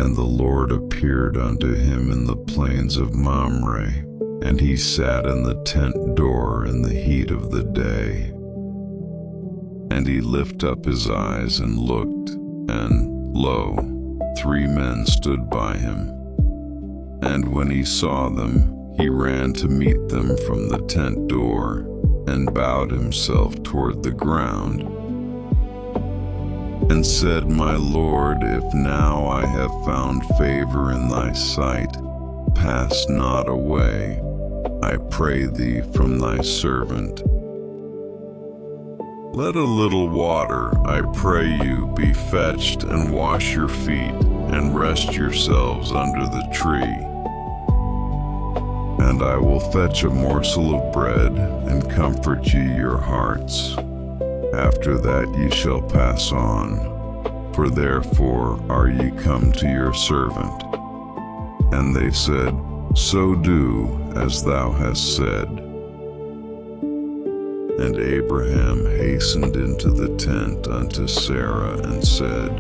And the Lord appeared unto him in the plains of Mamre, and he sat in the tent door in the heat of the day. And he lifted up his eyes and looked, and lo, 3 men stood by him. And when he saw them, he ran to meet them from the tent door, and bowed himself toward the ground, and said, My Lord, if now I have found favor in thy sight, pass not away, I pray thee, from thy servant. Let a little water, I pray you, be fetched, and wash your feet, and rest yourselves under the tree. And I will fetch a morsel of bread, and comfort ye your hearts. After that ye shall pass on, for therefore are ye come to your servant. And they said, So do as thou hast said. And Abraham hastened into the tent unto Sarah, and said,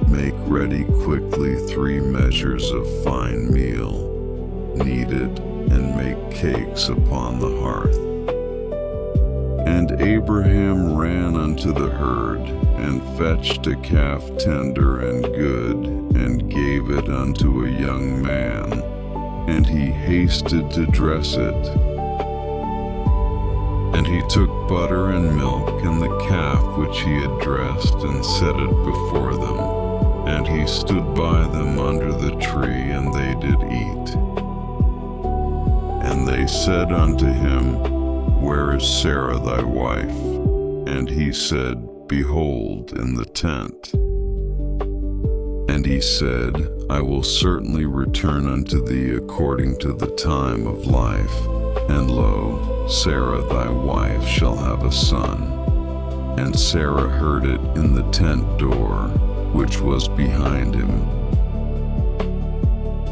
Make ready quickly 3 measures of fine meal, knead it, and make cakes upon the hearth. And Abraham ran unto the herd, and fetched a calf tender and good, and gave it unto a young man, and he hasted to dress it. And he took butter and milk and the calf which he had dressed, and set it before them. And he stood by them under the tree, and they did eat. And they said unto him, Where is Sarah thy wife? And he said, Behold, in the tent. And he said, I will certainly return unto thee according to the time of life. And lo, Sarah thy wife shall have a son. And Sarah heard it in the tent door, which was behind him.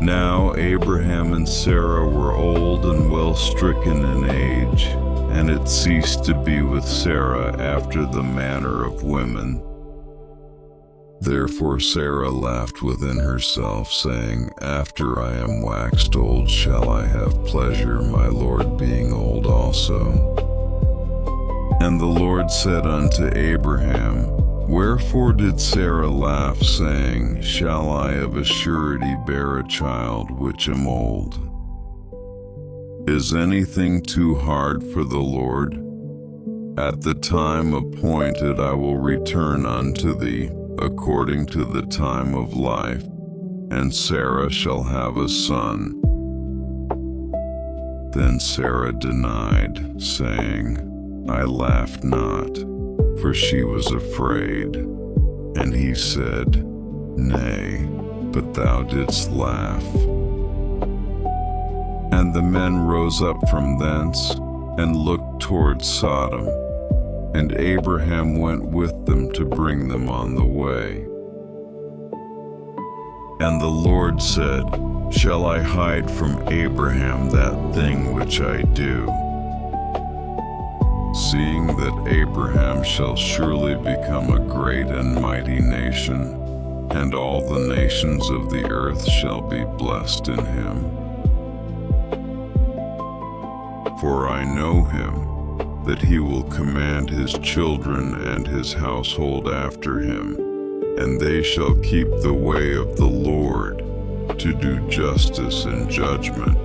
Now Abraham and Sarah were old and well stricken in age, and it ceased to be with Sarah after the manner of women. Therefore Sarah laughed within herself, saying, After I am waxed old shall I have pleasure, my Lord being old also. And the Lord said unto Abraham, Wherefore did Sarah laugh, saying, Shall I of a surety bear a child which am old? Is anything too hard for the Lord? At the time appointed I will return unto thee, according to the time of life, and Sarah shall have a son. Then Sarah denied, saying, I laughed not, for she was afraid. And he said, Nay, but thou didst laugh. And the men rose up from thence, and looked toward Sodom. And Abraham went with them to bring them on the way. And the Lord said, Shall I hide from Abraham that thing which I do? Seeing that Abraham shall surely become a great and mighty nation, and all the nations of the earth shall be blessed in him. For I know him, that he will command his children and his household after him, and they shall keep the way of the Lord, to do justice and judgment,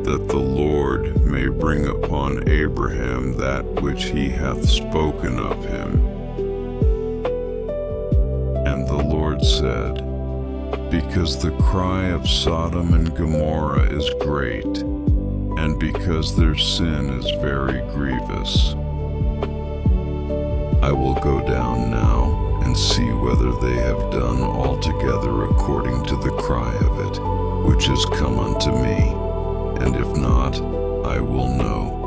that the Lord may bring upon Abraham that which he hath spoken of him. And the Lord said, Because the cry of Sodom and Gomorrah is great, and because their sin is very grievous, I will go down now and see whether they have done altogether according to the cry of it, which is come unto me, and if not, I will know.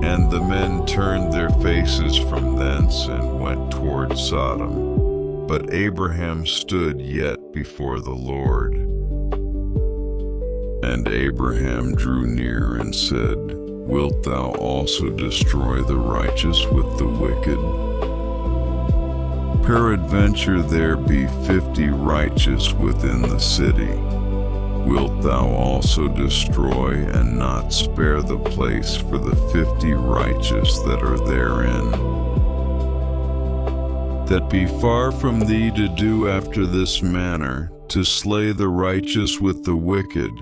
And the men turned their faces from thence and went toward Sodom. But Abraham stood yet before the Lord. And Abraham drew near and said, Wilt thou also destroy the righteous with the wicked? Peradventure there be 50 righteous within the city. Wilt thou also destroy and not spare the place for the 50 righteous that are therein? That be far from thee to do after this manner, to slay the righteous with the wicked,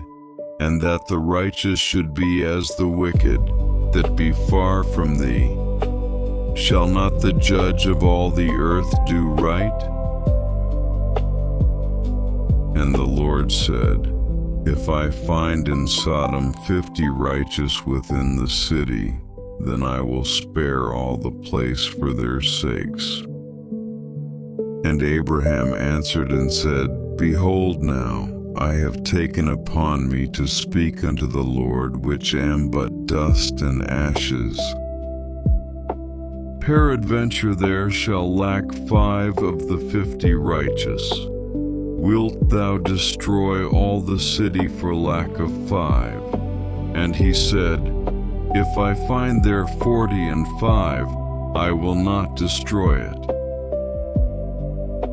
and that the righteous should be as the wicked, that be far from thee. Shall not the judge of all the earth do right? And the Lord said, If I find in Sodom 50 righteous within the city, then I will spare all the place for their sakes. And Abraham answered and said, Behold now, I have taken upon me to speak unto the Lord, which am but dust and ashes. Peradventure there shall lack 5 of the 50 righteous. Wilt thou destroy all the city for lack of 5? And he said, If I find there 40 and 5, I will not destroy it.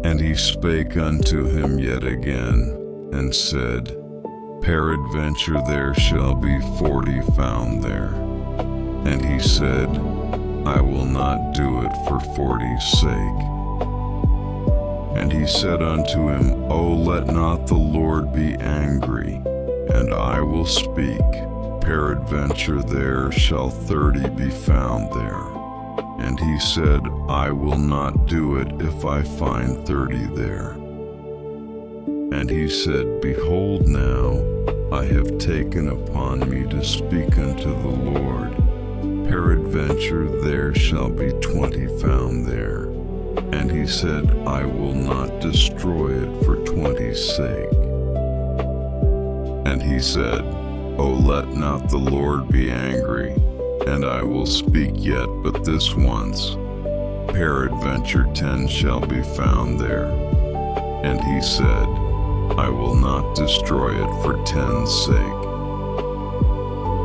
And he spake unto him yet again, and said, Peradventure there shall be 40 found there. And he said, I will not do it for 40's sake. And he said unto him, O let not the Lord be angry, and I will speak. Peradventure there shall 30 be found there. And he said, I will not do it if I find 30 there. And he said, Behold now, I have taken upon me to speak unto the Lord. Peradventure there shall be 20 found there. And he said, I will not destroy it for 20's sake. And he said, O let not the Lord be angry, and I will speak yet but this once. Peradventure 10 shall be found there. And he said, I will not destroy it for 10's sake.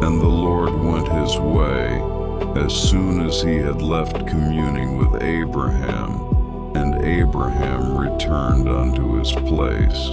And the Lord went his way, as soon as he had left communing with Abraham, and Abraham returned unto his place.